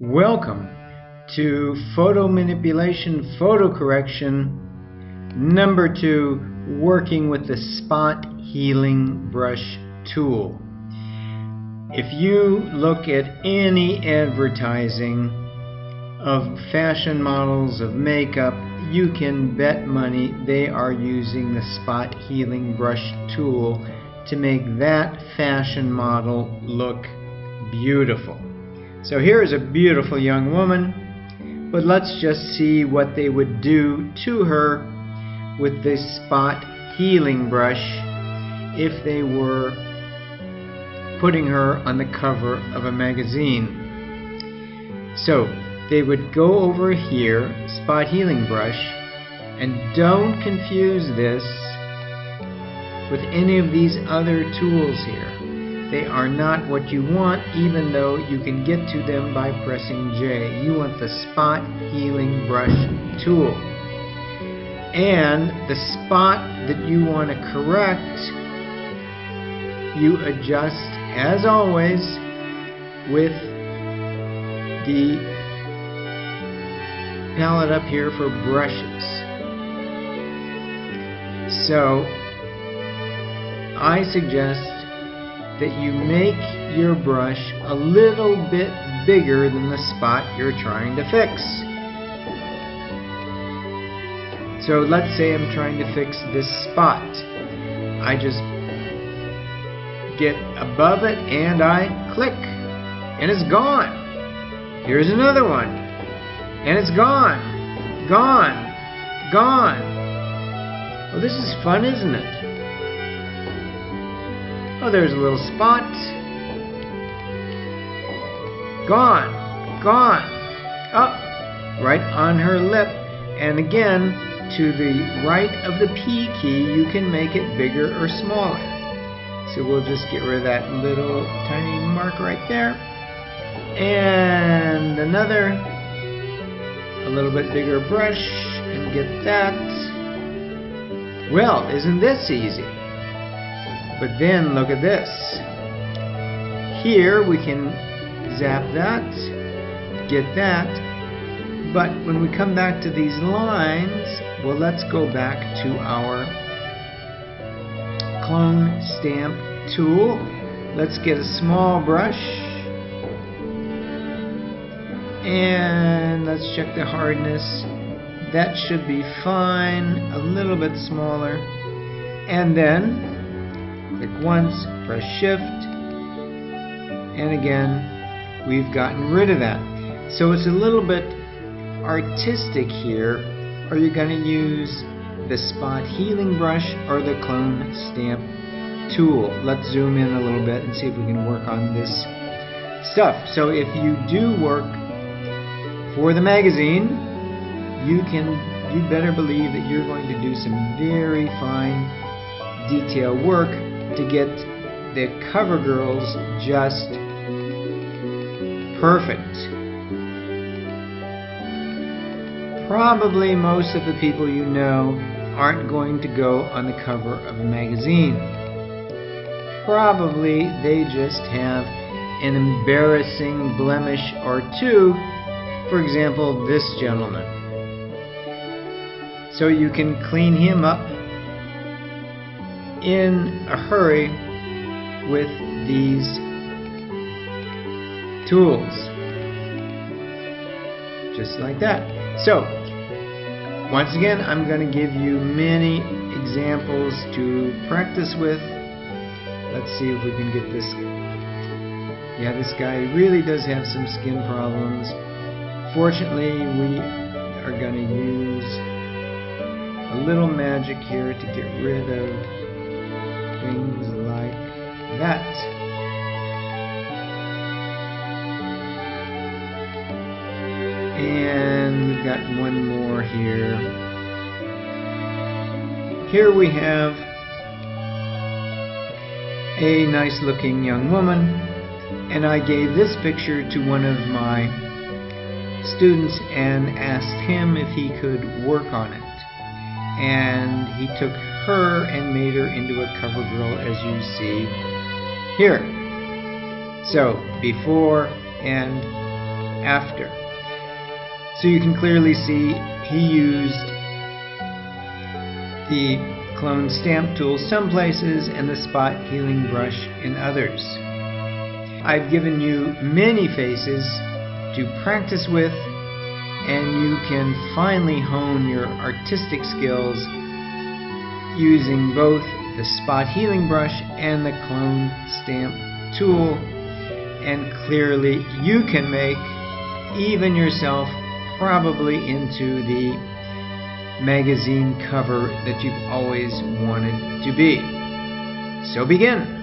Welcome to Photo Manipulation Photo Correction number 2, working with the Spot Healing Brush tool. If you look at any advertising of fashion models, of makeup, you can bet money they are using the Spot Healing Brush tool to make that fashion model look beautiful. So here is a beautiful young woman, but let's just see what they would do to her with this Spot Healing Brush if they were putting her on the cover of a magazine. So they would go over here, Spot Healing Brush, and don't confuse this with any of these other tools here. They are not what you want, even though you can get to them by pressing J. You want the Spot Healing Brush tool. And the spot that you want to correct, you adjust, as always, with the palette up here for brushes. So I suggest that you make your brush a little bit bigger than the spot you're trying to fix. So let's say I'm trying to fix this spot. I just get above it and I click, and it's gone. Here's another one, and it's gone, gone, gone. Well, this is fun, isn't it? Oh, there's a little spot. Gone. Gone. Up. Right on her lip. And again, to the right of the P key, you can make it bigger or smaller. So we'll just get rid of that little tiny mark right there. And another, a little bit bigger brush, and get that. Well, isn't this easy? But then look at this. Here we can zap that, get that, but when we come back to these lines, well, let's go back to our clone stamp tool. Let's get a small brush and let's check the hardness. That should be fine, a little bit smaller, and then click once, press Shift, and again, we've gotten rid of that. So it's a little bit artistic here. Are you going to use the Spot Healing Brush or the Clone Stamp tool? Let's zoom in a little bit and see if we can work on this stuff. So if you do work for the magazine, you better believe that you're going to do some very fine detail work to get the cover girls just perfect. Probably most of the people you know aren't going to go on the cover of a magazine. Probably they just have an embarrassing blemish or two. For example, this gentleman. So you can clean him up in a hurry with these tools, just like that. So once again, I'm going to give you many examples to practice with. Let's see if we can get this. Yeah, this guy really does have some skin problems. Fortunately, we are going to use a little magic here to get rid of things like that. And we've got one more here. Here we have a nice looking young woman, and I gave this picture to one of my students and asked him if he could work on it. And he took her and made her into a cover girl, as you see here. So before and after. So you can clearly see he used the clone stamp tool some places and the spot healing brush in others. I've given you many faces to practice with, and you can finally hone your artistic skills using both the spot healing brush and the clone stamp tool, and clearly you can make even yourself probably into the magazine cover that you've always wanted to be. So begin!